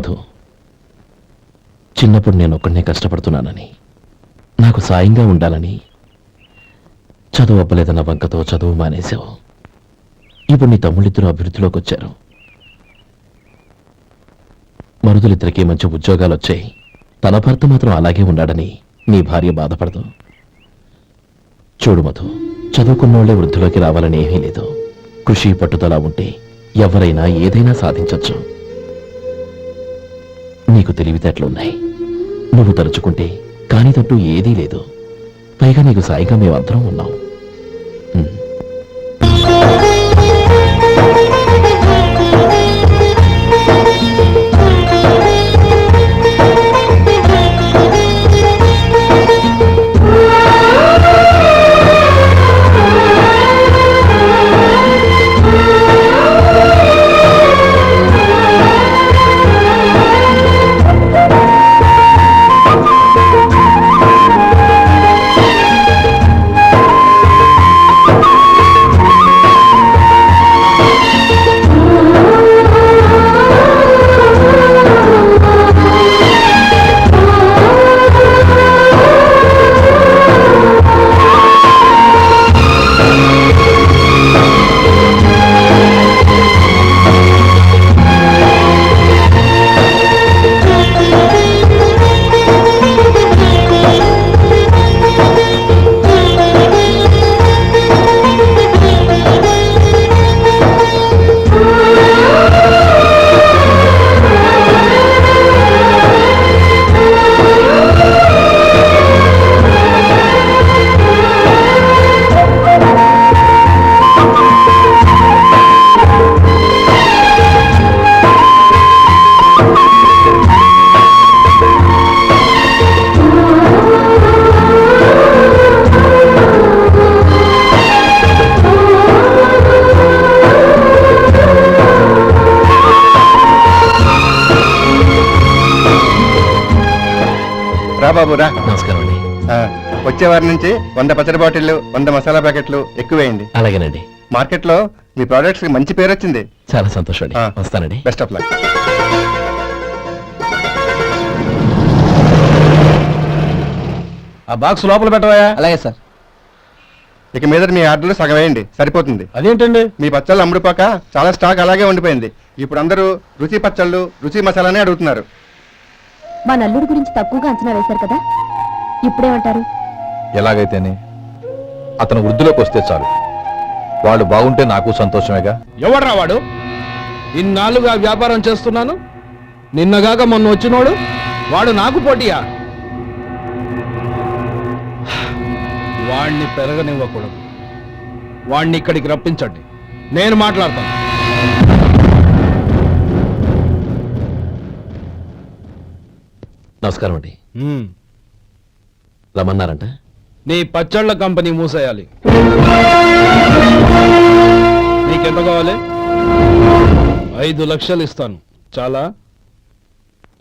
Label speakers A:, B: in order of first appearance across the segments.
A: మధు, చిన్నప్పుడు నేను ఒక్కడనే కష్టపడుతున్నానని, నాకు సాయంగా ఉండాలని చదువు అవ్వలేదన్న వంకతో చదువు మానేశావు. ఇప్పుడు నీ తమ్ముళ్ళిద్దరూ అభివృద్ధిలోకి వచ్చారు. మరుదులిద్దరికీ మంచి ఉద్యోగాలు వచ్చాయి. తన భర్త మాత్రం అలాగే ఉన్నాడని నీ భార్య బాధపడదు. చూడు మధు, చదువుకున్నోళ్లే వృద్ధిలోకి రావాలని ఏమీ లేదు. కృషి పట్టుదల ఉంటే ఎవరైనా ఏదైనా సాధించొచ్చు. నీకు తెలివితేటలున్నాయి. నువ్వు తలుచుకుంటే కానిదంటూ ఏదీ లేదు. పైగా నీకు సాయిగా మేమందరం ఉన్నాం.
B: బాబు రా.
A: నమస్కారం అండి.
B: వచ్చే వారి నుంచి 100 పచ్చడి బాటిళ్లు, 100 మసాలా ప్యాకెట్లు ఎక్కువేయండి.
A: అలాగేనండి.
B: మార్కెట్ లో మీ ప్రొడక్ట్స్ కి మంచి పేరు వచ్చింది.
A: చాలా సంతోషం అండి. వస్తానండి.
B: Best of luck.
C: ఆ బాక్స్ లోపల పెట్టవా? అలాగే సార్.
B: ఇక మీద మీ ఆర్డర్లు సగం వేయండి, సరిపోతుంది.
C: అదేంటండి?
B: మీ పచ్చళ్ళు అమ్ముడుపోక చాలా స్టాక్ అలాగే ఉండిపోయింది. ఇప్పుడు అందరూ రుచి పచ్చళ్ళు, రుచి మసాలానే అడుగుతున్నారు.
D: మా నల్లుడి గురించి తక్కువగా అంచనా వేశారు కదా, ఇప్పుడేమంటారు?
E: ఎలాగైతేనే అతను వృద్ధిలోకి వస్తే చాలు. వాడు బాగుంటే నాకు సంతోషమేగా.
C: ఎవడ్రా వాడు? ఇన్నాళ్ళుగా వ్యాపారం చేస్తున్నాను, నిన్నగాక మొన్న వచ్చినోడు వాడు నాకు పోటీయా? వాణ్ణి పెరగనివ్వకూడదు. వాణ్ణి ఇక్కడికి రప్పించండి, నేను మాట్లాడతాను.
A: నమస్కారం అండి. రమ్మన్నారంట?
C: నీ పచ్చళ్ళ కంపెనీ మూసేయాలి. నీకెంత కావాలి? 5 లక్షలు ఇస్తాను. చాలా?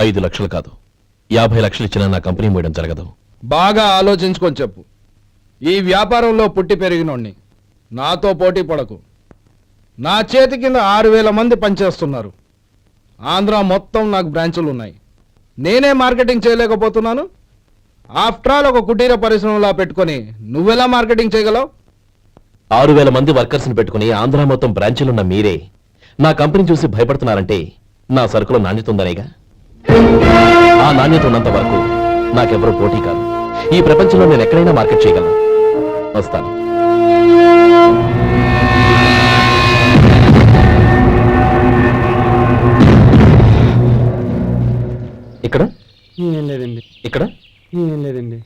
A: 5 లక్షలు కాదు, 50 లక్షలు ఇచ్చినా నా కంపెనీ మూయడం జరగదు.
C: బాగా ఆలోచించుకొని చెప్పు. ఈ వ్యాపారంలో పుట్టి పెరిగినోణ్ణి, నాతో పోటీ పడకు. నా చేతి కింద 6000 మంది పనిచేస్తున్నారు. ఆంధ్ర మొత్తం నాకు బ్రాంచులు ఉన్నాయి. నేనే మార్కెటింగ్ చేయలేకపోతున్నాను. ఆఫ్టర్ ఆల్ ఒక కుటీర పరిశ్రమలా పెట్టుకొని నువ్వెలా మార్కెటింగ్ చేయగలవు?
A: 6000 మంది వర్కర్స్ని పెట్టుకుని ఆంధ్ర మొత్తం బ్రాంచీలున్న మీరే నా కంపెనీ చూసి భయపడుతున్నారంటే నా సరుకులో నాణ్యత ఉందనేగా. ఆ నాణ్యత ఉన్నంత వరకు నాకెవరూ పోటీ కాదు. ఈ ప్రపంచంలో నేను ఎక్కడైనా మార్కెట్ చేయగలను. వస్తాను. ఇక్కడ
C: ఏం లేదండి.
A: ఇక్కడ
C: ఏం లేదండి.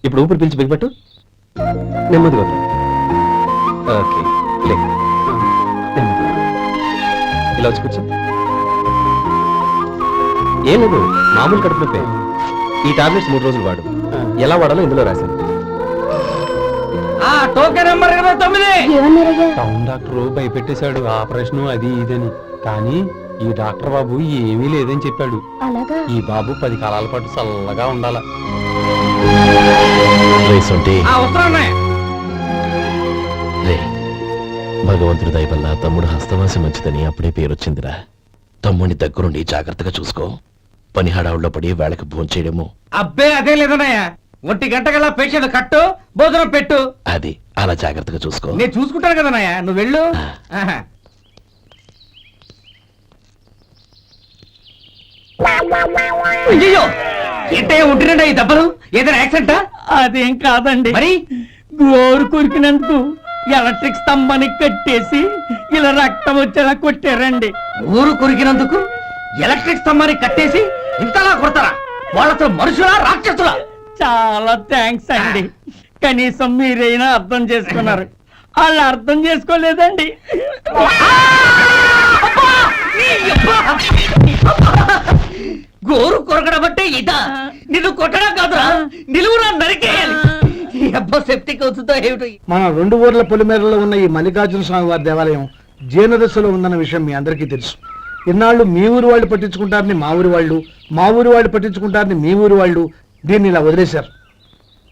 A: ఇప్పుడు ఊపిరి పిలిచి బిగ్బట్టు. నెమ్మదిగా వద్దు. ఓకే, ఇలా వచ్చి కూర్చో. ఏం లేదు, మామూలు కడుపు నొప్పే. ఈ టాబ్లెట్స్ 3 రోజులు వాడు. ఎలా వాడాలో ఇందులో రాశాను.
C: టౌన్ డాక్టర్ భయపెట్టేశాడు, ఆపరేషన్ అది ఇదని. కానీ ఈ డాక్టర్ బాబు ఏమీ లేదని చెప్పాడు. ఈ బాబు 10 కాలాల పాటు చల్లగా ఉండాల.
A: భగవంతుడి దయ వల్ల తమ్ముడు హస్తవాసి మంచిదని అప్పుడే పేరొచ్చిందిరా. తమ్ముని దగ్గరుండి జాగ్రత్తగా చూసుకో. పని హడావుల్లో పడి వేళకి భోంచేయడము.
F: అబ్బే అదే లేదన్నయ్య, 1 గంటకల్లా పేషెంట్ కట్టు, భోజనం పెట్టు.
A: అది అలా జాగ్రత్తగా చూసుకో.
F: నేను చూసుకుంటాను కదన్నయ్య, నువ్వు వెళ్ళు. ఆహా. అయ్యో, ఏంటయ్యా ఉంటున్నాడా ఈ దెబ్బలు? ఏదైనా యాక్సిడెంటా?
G: అదేం కాదండి,
F: మరి
G: గోరు కురికినందుకు ఎలక్ట్రిక్ స్తంభాన్ని కట్టేసి ఇలా రక్తం వచ్చేలా కొట్టారండి.
F: ఊరు కొరికినందుకు ఎలక్ట్రిక్ స్తంభాన్ని కట్టేసి ఇంతలా కొడతారా? వాళ్ళతో మనుషులా రాక్షసులా?
G: చాలా థ్యాంక్స్ అండి, కనీసం మీరైనా అర్థం చేసుకున్నారు. వాళ్ళు అర్థం చేసుకోలేదండి.
F: గోరు కొరకడం అంటే ఇదా? నిన్ను కొట్టడం కాదురా, నిలువురా నరికేయాలి. ఈ అబ్బా సెప్టిక్ అవుతుందో ఏమిటో.
C: మన 2 ఊర్ల పొలిమేరలో ఉన్న ఈ మల్లికార్జున స్వామి వారి దేవాలయం జీర్ణదశలో ఉందన్న విషయం మీ అందరికీ తెలుసు. ఇన్నాళ్ళు మీ ఊరు వాళ్ళు పట్టించుకుంటారని మా ఊరి వాళ్ళు, మా ఊరి వాళ్ళు పట్టించుకుంటారని మీ ఊరి వాళ్ళు దీన్ని ఇలా వదిలేశారు.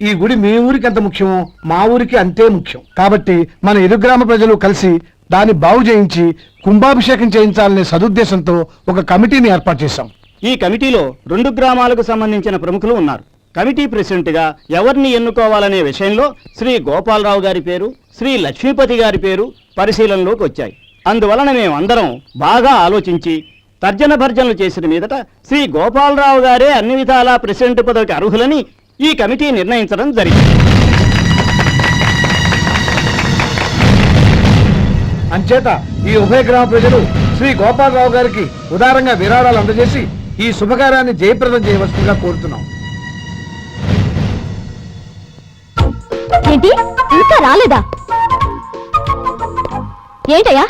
C: ఈ గుడి మీ ఊరికి ఎంత ముఖ్యమో మా ఊరికి అంతే ముఖ్యం. కాబట్టి మన ఇరు గ్రామ ప్రజలు కలిసి దాన్ని బాగు చేయించి కుంభాభిషేకం చేయించాలనే సదుద్దేశంతో ఒక కమిటీని ఏర్పాటు చేశాం.
H: ఈ కమిటీలో 2 గ్రామాలకు సంబంధించిన ప్రముఖులు ఉన్నారు. కమిటీ ప్రెసిడెంట్ గా ఎవరిని ఎన్నుకోవాలనే విషయంలో శ్రీ గోపాలరావు గారి పేరు, శ్రీ లక్ష్మీపతి గారి పేరు పరిశీలనలోకి వచ్చాయి. అందువలన మేమందరం బాగా ఆలోచించి తర్జన భర్జనలు చేసిన మీదట శ్రీ గోపాలరావు గారే అన్ని విధాలా ప్రెసిడెంట్ పదవికి అర్హులని ఈ కమిటీ నిర్ణయించడం జరిగింది.
C: అంచేత ఈ ఉభయ గ్రామ ప్రజలు శ్రీ గోపాలరావు గారికి ఉదారంగా విరాళాలు అందజేసి ఈ శుభకార్యాన్ని జయప్రదం చేయవలసిందిగా కోరుతున్నాం.
D: ఏంటి ఇంకా రాలేదా? ఏంటయ్యా,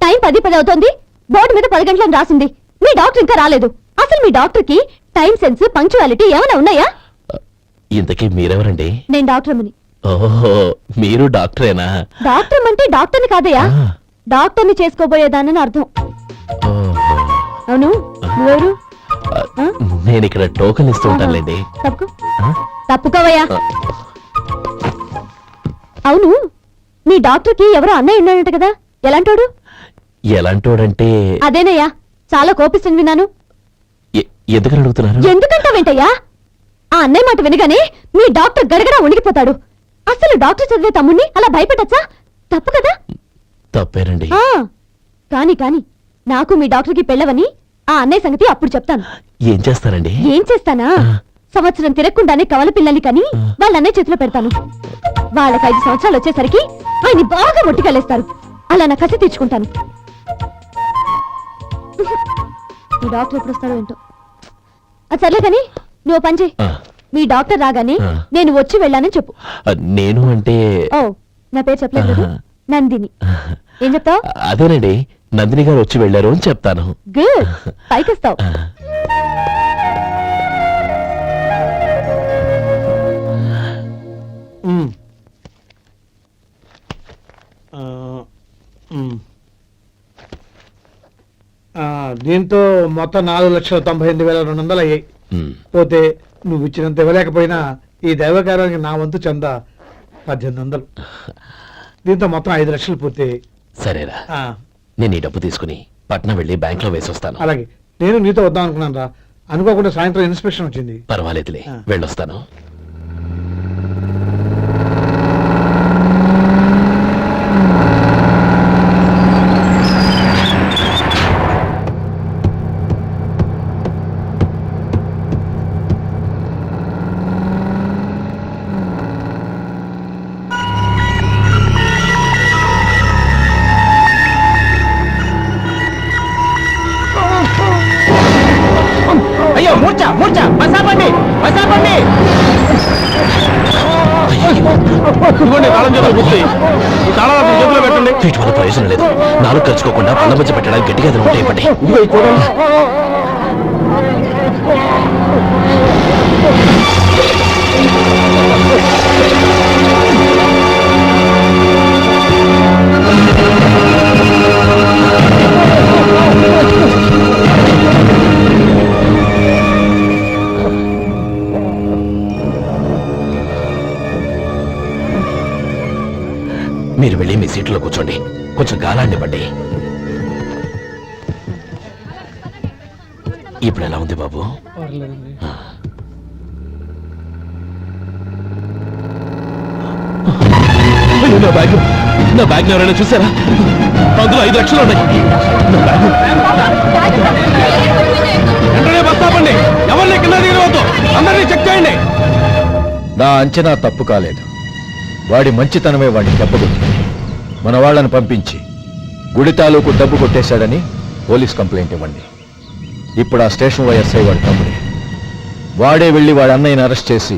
D: టైం 10 అవుతోంది, బోర్డు మీద 10 గంటలను రాసింది. మీ డాక్టర్ ఇంకా రాలేదు. అసలు మీ డాక్టర్ కి టైం సెన్స్, పంక్చువాలిటీ ఏమైనా ఉన్నాయా?
A: ఇంతకీ మీరెవరండి?
D: నేను డాక్టర్ అమ్మని.
A: ఓహో, మీరు డాక్టరేనా?
D: డాక్టర్ అంటే డాక్టర్ని కాదయ్యా, డాక్టర్ని చేసుకోబోయేదానని అర్థం.
A: ఓహో.
D: అవును, నువ్వెవరు?
A: నేను ఇక్కడ టోకెన్ ఇస్తూ ఉంటానులేండి.
D: తప్పుకోవయ్యా. అవును, మీ డాక్టర్ కి ఎవరో అన్నయ్య ఉన్నాడంట కదా, ఎలాంటోడు?
A: ఎలాంటోడంటే
D: అదేనయ్యా, చాలా కోపిస్తుంది విన్నాను.
A: ఎందుకని అడుగుతున్నారు?
D: ఎందుకంటావేంటయ్యా? ఆ అన్నయ్య మాట వినగానే మీ డాక్టర్ గడగడా ఉణిగిపోతాడు. అసలు డాక్టర్ చదివే తమ్ముణ్ణి అలా భయపెట్టచ్చా? తప్పు కదా?
A: తప్పేనండి.
D: కాని కాని నాకు మీ డాక్టర్కి పెళ్ళవని ఆ అన్నయ్య సంగతి అప్పుడు చెప్తాను.
A: ఏం చేస్తారండి?
D: ఏం చేస్తానా, సంవత్సరం తిరగకుండానే కవల పిల్లల్ని కని వాళ్ళ అన్నయ్య చేతిలో పెడతాను. వాళ్ళకి 5 సంవత్సరాలు వచ్చేసరికి ఆయన్ని బాగా మొట్టికెళ్ళేస్తారు. అలా నా కసి తీర్చుకుంటాను. ఈ డాక్టర్ ఎప్పుడు వస్తాడో ఏంటో. అది సర్లే కానీ నువ్వు పని చేయి. మీ డాక్టర్ రాగానే నేను వచ్చి వెళ్ళానని చెప్పు.
A: నేను అంటే
D: ఓ, నా పేరు చెప్పలేదు కదా, నందిని. ఏం చెప్తావు?
A: అదేనండి, నందిని గారు వచ్చి వెళ్ళారు అని చెప్తాను.
D: గుడ్, పైకొస్తావు.
C: దీంతో మొత్తం 4,98,200 అయ్యాయి. పోతే నువ్వు ఇచ్చినంత ఇవ్వలేకపోయినా ఈ దైవకార్యానికి నా వంతు చందా 1800. దీంతో మొత్తం 5 లక్షలు పూర్తయ్యాయి.
A: సరేరా,
C: ఆ,
A: నేను ఈ డబ్బు తీసుకుని పట్నం వెళ్ళి బ్యాంక్ లో వేసి వస్తాను.
C: అలాగే, నేను నీతో వద్దాం అనుకున్నాను రా, అనుకోకుండా సాయంత్రం ఇన్స్పెక్షన్ వచ్చింది.
A: పర్వాలేదులే, వెళ్ళొస్తాను.
F: అయ్యో, మూర్ఛ మూర్ఛ, బసాపండి బసాపండి.
A: వీటి వల్ల ప్రయోజనం లేదు. 4 ఖర్చుకోకుండా పళ్ళ మధ్య పెట్టడానికి గట్టిగా అది ఉంటాయి. పడి మీరు వెళ్ళి మీ సీట్లో కూర్చోండి, కొంచెం గాలాండి పడ్డి. ఇప్పుడు ఎలా ఉంది బాబు? అయ్యో, నా బ్యాగ్ ఎవరైనా చూసారా? అందులో 5 లక్షలు ఉన్నాయి. నా బ్యాగు. వెంటనే బస్ ఆపండి. ఎవరిని కింద దిగవద్దు. అందరినీ చెక్ చేయండి.
E: నా అంచనా తప్పు కాలేదు. వాడి మంచితనమే వాడిని దెబ్బకొట్టింది. మన వాళ్ళని పంపించి గుడి తాలూకు డబ్బు కొట్టేశాడని పోలీస్ కంప్లైంట్ ఇవ్వండి. ఇప్పుడు ఆ స్టేషన్ వైఎస్ఐ వాడి తమ్ముడే. వాడే వెళ్ళి వాడి అన్నయ్యని అరెస్ట్ చేసి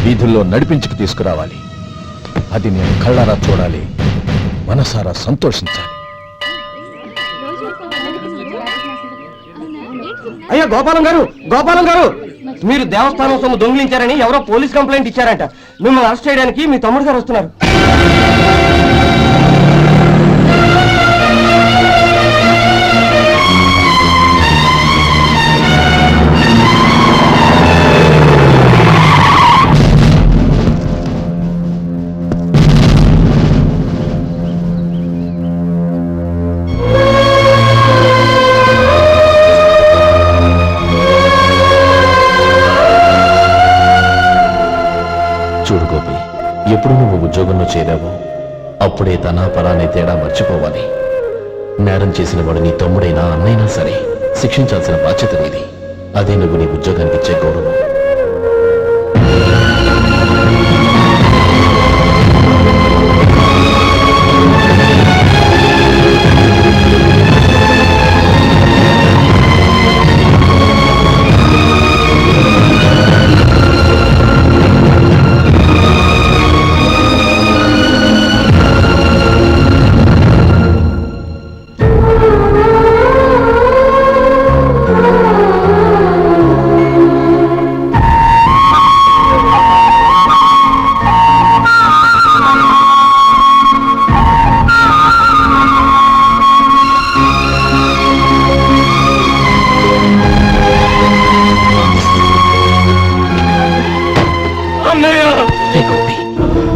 E: వీధుల్లో నడిపించుకు తీసుకురావాలి. అది నేను కళ్ళారా చూడాలి, మనసారా సంతోషించాలి.
F: అయ్యా గోపాలం గారు మీరు దేవస్థానం సొమ్ము దొంగిలించారని ఎవరో పోలీస్ కంప్లైంట్ ఇచ్చారంట. మిమ్మల్ని అరెస్ట్ చేయడానికి మీ తమ్ముడు గారు వస్తున్నారు.
A: చూడు గోపి, ఎప్పుడు నువ్వు ఉద్యోగంలో చేరావో అప్పుడే తన పరానే తేడా మర్చిపోవాలి. నేరం చేసిన వాడు నీ తమ్ముడైనా అన్నైనా సరే శిక్షించాల్సిన బాధ్యత నీది. అదే నువ్వు నీ ఉద్యోగానికి ఇచ్చే గౌరవం.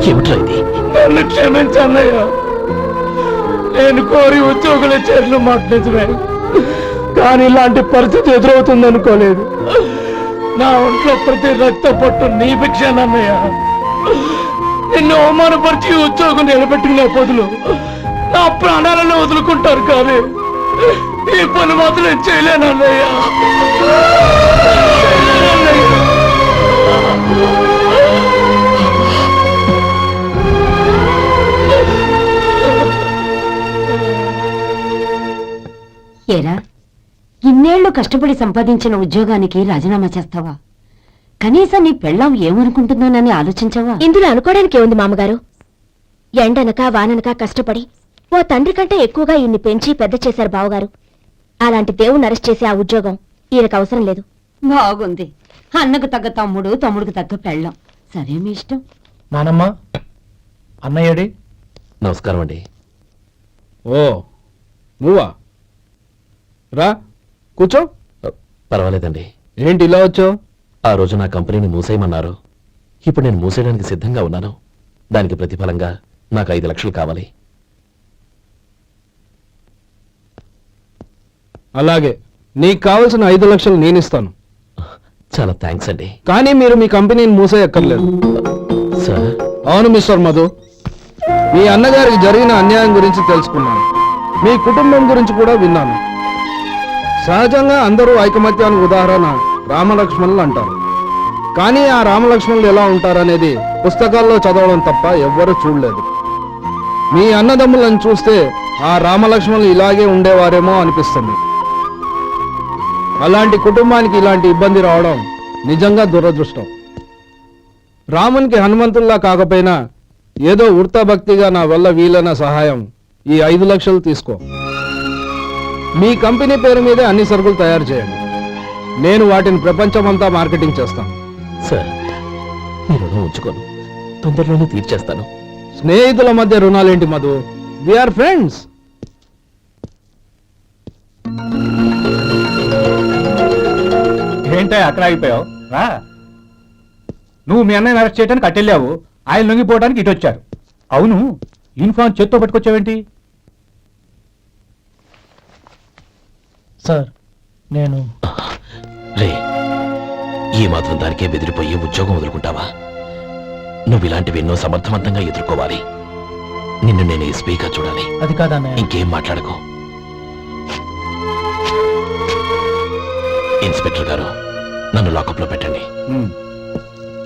A: ఏమిట్రా ఇది?
G: నన్ను క్షమించన్నయ్య. నేను కోరి ఉద్యోగుల చేతులు మాట్లాడుతున్నాయి, కానీ ఇలాంటి పరిస్థితి ఎదురవుతుంది అనుకోలేదు. నా ఒంట్లో ప్రతి రక్త పట్టు నీ భిక్షానన్నయ్య. నిన్ను అవమానపరిచి ఉద్యోగం నిలబెట్టుకునే బదులు నా ప్రాణాలను వదులుకుంటారు, కానీ ఈ పని మాత్రం చేయలేనన్నయ్య.
I: ఏరా, ఇన్నేళ్లు కష్టపడి సంపాదించిన ఉద్యోగానికి రాజీనామా చేస్తావా? కనీసం నీ పెళ్ళాం ఏమనుకుంటుందోనని ఆలోచించావా?
D: ఇందులో అనుకోవడానికి ఏముంది మామగారు? ఎండనక వాననక కష్టపడి ఓ తండ్రి కంటే ఎక్కువగా ఈయన్ని పెంచి పెద్ద చేశారు బావగారు. అలాంటి దేవుణ్ణి అరెస్ట్ చేసే ఆ ఉద్యోగం ఈయనకు అవసరం లేదు.
I: బాగుంది. అన్నకు తగ్గ తమ్ముడు, తమ్ముడికి తగ్గ పెళ్ళాం. సరే, మీ ఇష్టం.
G: నానమ్మ, అన్నయ్యడి.
A: నమస్కారం అండి.
C: ఓ, నువ్వా? రా, కూర్చో.
A: పర్వాలేదండి.
C: ఏంటి ఇలా వచ్చావు?
A: ఆ రోజు నా కంపెనీని మూసేయమన్నారు. ఇప్పుడు నేను మూసేయడానికి సిద్ధంగా ఉన్నాను. దానికి ప్రతిఫలంగా నాకు 5 లక్షలు కావాలి.
C: అలాగే, నీకు కావలసిన 5 లక్షలు నేను ఇస్తాను.
A: చాలా థ్యాంక్స్ అండి.
C: కానీ మీరు మీ కంపెనీని మూసేయక్కర్లేదు.
A: సార్,
C: అవును మిస్టర్ మధు, మీ అన్నగారికి జరిగిన అన్యాయం గురించి తెలుసుకున్నాను. మీ కుటుంబం గురించి కూడా విన్నాను. సహజంగా అందరూ ఐకమత్యానికి ఉదాహరణ రామలక్ష్మణులు అంటారు. కానీ ఆ రామలక్ష్మణులు ఎలా ఉంటారనేది పుస్తకాల్లో చదవడం తప్ప ఎవ్వరూ చూడలేదు. మీ అన్నదమ్ములను చూస్తే ఆ రామలక్ష్మణులు ఇలాగే ఉండేవారేమో అనిపిస్తుంది. అలాంటి కుటుంబానికి ఇలాంటి ఇబ్బంది రావడం నిజంగా దురదృష్టం. రామునికి హనుమంతుల్లా కాకపోయినా ఏదో వృత్తభక్తిగా నా వల్ల వీలైన సహాయం ఈ 5 లక్షలు తీసుకో. మీ కంపెనీ పేరు మీదే అన్ని సరుకులు తయారు చేయండి. నేను వాటిని ప్రపంచమంతా మార్కెటింగ్ చేస్తాను.
A: సార్, మీ రుణం ఉంచుకోను. తొందరలోనే తీర్చేస్తాను.
C: స్నేహితుల మధ్య రుణాలేంటి మధు? We are friends.
G: ఏంటో అక్కడ ఆగిపోయావు? రా. నువ్వు మీ అన్నయ్యని అరెస్ట్ చేయడానికి అట్టెళ్ళావు, ఆయన లొంగిపోవడానికి ఇటు వచ్చారు. అవును, యూనిఫామ్ చేత్తో పట్టుకొచ్చావేంటి?
J: సార్, నేను
A: రే, ఈ మాత్రం దానికే బెదిరిపోయి ఉద్యోగం వదులుకుంటావా? నువ్వు ఇలాంటివి ఎన్నో సమర్థవంతంగా ఎదుర్కోవాలి. నిన్ను నేను ఎస్పీగా చూడాలి.
G: అది కాదన్నయ్య.
A: ఇంకేం మాట్లాడుకో. ఇన్స్పెక్టర్ గారు, నన్ను లాకప్లో పెట్టండి.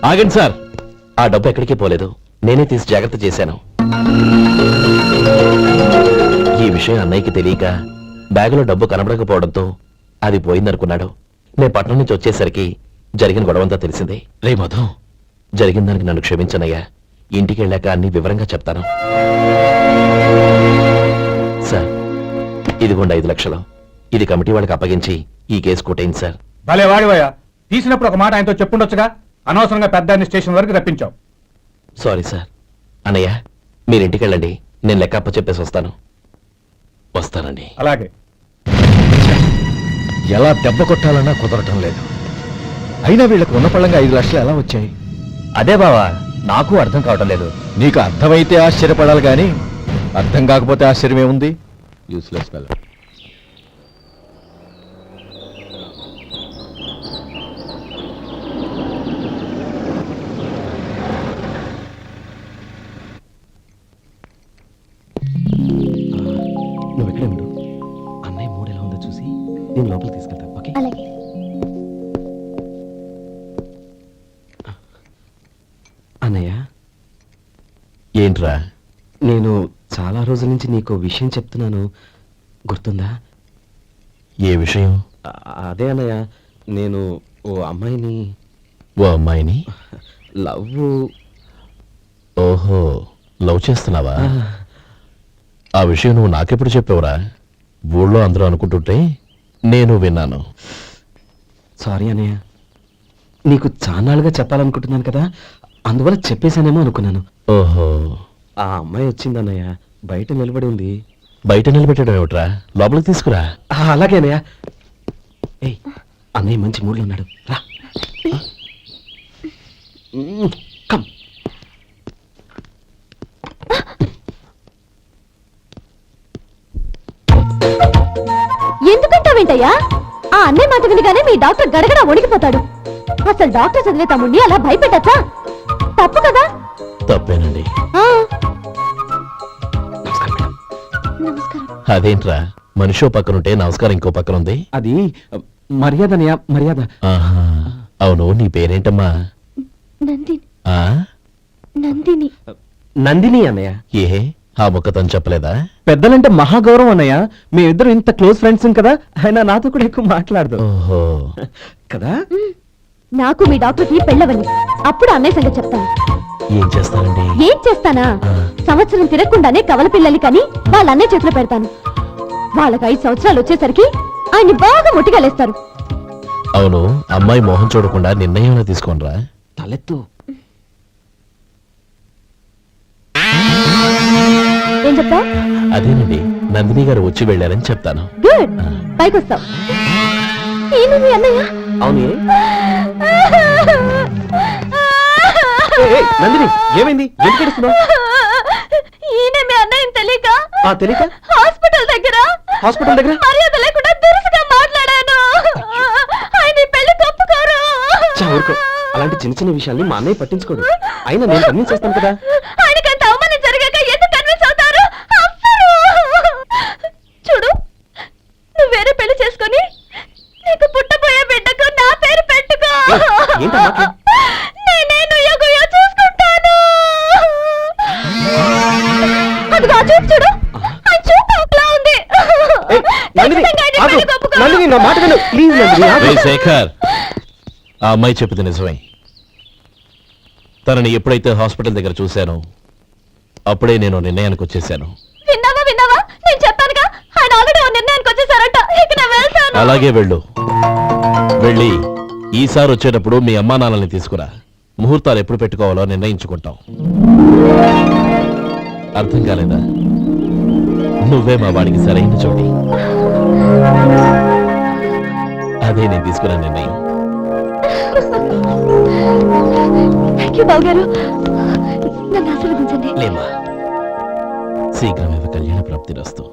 A: ఆగండి సార్, ఆ డబ్బు ఎక్కడికి పోలేదు. నేనే తీసి జాగ్రత్త చేశాను. ఈ విషయం అన్నయ్యకి తెలియక బ్యాగులో డబ్బు కనబడకపోవడంతో అది పోయిందనుకున్నాడు. నేను పట్నం నుంచి వచ్చేసరికి జరిగిన గొడవంతా తెలిసిందే. రే మధు, జరిగిన దానికి నన్ను క్షమించనయ్యా. ఇంటికి వెళ్ళాక అన్ని వివరంగా చెప్తాను. సార్, ఇదిగోండి 5 లక్షలు. ఇది కమిటీ వాళ్ళకి అప్పగించి ఈ కేసు కొట్టేయండి సార్.
G: భలే వాడివయ్యా, తీసినప్పుడు ఒక మాట ఆయనతో చెప్పుండొచ్చుగా. అనవసరంగా పెద్ద స్టేషన్ వరకు రప్పించావు.
A: Sorry sir. అన్నయ్య, మీరు ఇంటికి వెళ్ళండి. నేను లెక్క అప్ప చెప్పేసి వస్తానండి.
G: అలాగే.
E: ఎలా దెబ్బ కొట్టాలన్నా కుదరటం లేదు. అయినా వీళ్ళకు ఉన్న పళ్ళంగా 5 లక్షలు ఎలా వచ్చాయి?
F: అదే బావా, నాకు అర్థం కావటం లేదు.
E: నీకు అర్థమైతే ఆశ్చర్యపడాలి కానీ అర్థం కాకపోతే ఆశ్చర్యం ఏముంది? Useless fellow.
A: నువ్వు ఎక్కడే ఉండు. అన్నయ్య మూడు ఎలా ఉందో చూసి నేను లోపలికి తీసుకెళ్తాను. ఓకే?
D: అలాగే.
F: అన్నయ్య,
A: ఏంట్రా?
F: నేను చాలా రోజుల నుంచి నీకు విషయం చెప్తున్నాను, గుర్తుందా?
A: ఏ విషయం?
F: అదే అన్నయ్య, నేను ఓ అమ్మాయిని
A: ఓ అమ్మాయిని
F: లవ్.
A: ఓహో, లవ్ చేస్తున్నావా? ఆ విషయం నువ్వు నాకెప్పుడు చెప్పావురా? ఊళ్ళో అందరూ అనుకుంటుంటే నేను విన్నాను.
F: సారీ అన్నయ్య, నీకు చాన్నాళ్ళుగా చెప్పాలనుకుంటున్నాను కదా, అందువల్ల చెప్పేశానేమో అనుకున్నాను.
A: ఓహో,
F: ఆ అమ్మాయి వచ్చిందన్నయ్య, బయట నిలబడి ఉంది.
A: బయట నిలబెట్టడం ఏమిట్రా? లోపలికి తీసుకురా.
F: అలాగే అన్నయ్య. ఏయ్, అన్నయ్య మంచి మూడ్లో ఉన్నాడు, రా. కమ్.
D: ఎందుకంటావేంటయ్యా? ఆ అన్నయ్య మాట వినగానే మీ డాక్టర్ గడగడ వణికిపోతాడు. అసలు డాక్టర్ చదివే తమ్ముడిని అలా భయపెట్టచ్చా? తప్పు కదా?
A: తప్పేనండి.
D: ఆ,
F: నమస్కారం మేడం.
D: నమస్కారం.
A: అదేంట్రా, మనిషో పక్కనుంటే నమస్కారం ఇంకో పక్కన ఉంది?
F: అది మర్యాద అన్నయ్య, మర్యాద.
A: ఆహా, అవును, నీ పేరేంటమ్మా?
D: నందిని.
A: ఆ?
D: నందిని.
F: నందిని అన్నయ్య.
A: ఏ, ఆ ముక్క తను చెప్పలేదా?
F: పెద్దలంటే మహాగౌరవం అన్నయ్య. మేమిద్దరు ఇంత క్లోజ్ ఫ్రెండ్స్ కదా, ఆయన నాతో కూడా ఎక్కువ మాట్లాడదు
A: ఓహో,
F: కదా.
D: నాకు మీ డాక్టర్కి పెళ్ళవని అప్పుడు అన్నయ్య సంగతి చెప్తాను.
A: ఏం చేస్తానండి?
D: ఏం చేస్తానా? సంవత్సరం తిరగకుండానే కవల పిల్లల్ని కని వాళ్ళ అన్నయ్య చేతిలో పెడతాను. వాళ్ళకి 5 సంవత్సరాలు వచ్చేసరికి ఆయన్ని బాగా ముట్టిగలేస్తారు.
A: అవును, అమ్మాయి మోహం చూడకుండా నిర్ణయం తీసుకోనరా?
F: తలెత్తు.
D: ఏం చెప్తావు?
A: అదేనండి, నందిని గారు వచ్చి వెళ్ళారని చెప్తాను.
D: గుడ్, పైకొస్తావు. ఈయన మీ అన్నయ్య?
F: అవును. నందిని, ఏమైంది? ఎందుకు ఏడుస్తున్నావ్?
D: ఈయన మీ అన్నయ్యని తెలియక
F: తెలియక
D: హాస్పిటల్ దగ్గర మర్యాద లేకుండా దురుసుగా మాట్లాడాను. ఆయన ఈ పెళ్లి తప్పుకోరు.
F: ఊరుకో, అలాంటి చిన్న చిన్న విషయాల్ని మా అన్నయ్య పట్టించుకోడు. అయినా నేను కన్విన్స్ చేస్తాను కదా.
D: ఆయనకంత అవమానం జరిగాక ఎందుకు కన్విన్స్ అవుతారు? చూడు, నువ్వు వేరే పెళ్లి చేసుకొని నీకు పుట్టబోయే బిడ్డకు నా పేరు పెట్టుకో.
F: ఏంటమ్మా?
D: నేనే నుయ్యగుయ్య చూసుకుంటాను. అదిగో ఆ చూపు చూడు, ఆ చూపు ఒకలా ఉంది. ఖచ్చితంగా ఆయన పెళ్లి ఒప్పుకో.
F: నందిని, నా మాట విను ప్లీజ్.
A: రే శేఖర్, ఆ అమ్మాయి చెప్పింది నిజమే. తనని ఎప్పుడైతే హాస్పిటల్ దగ్గర చూశానో అప్పుడే నేను నిర్ణయానికి వచ్చేసాను.
D: విన్నావా? నేను చెప్పానుగా, ఆయన ఆల్రెడీ ఓ నిర్ణయానికి వచ్చేసారట. ఇక నేను వెళ్తాను.
A: అలాగే వెళ్ళి ఈసారి వచ్చేటప్పుడు మీ అమ్మా నాన్నల్ని తీసుకురా. ముహూర్తాలు ఎప్పుడు పెట్టుకోవాలో నిర్ణయించుకుంటాం. అర్థం కాలేదా? నువ్వే మా వాడికి సరైన చోటి. అదే నేను తీసుకున్న నిర్ణయం.
D: బావగారు, నన్ను ఆశీర్వదించండి.
A: లేమ్మా, శీఘ్రమే కళ్యాణ ప్రాప్తి రస్తు.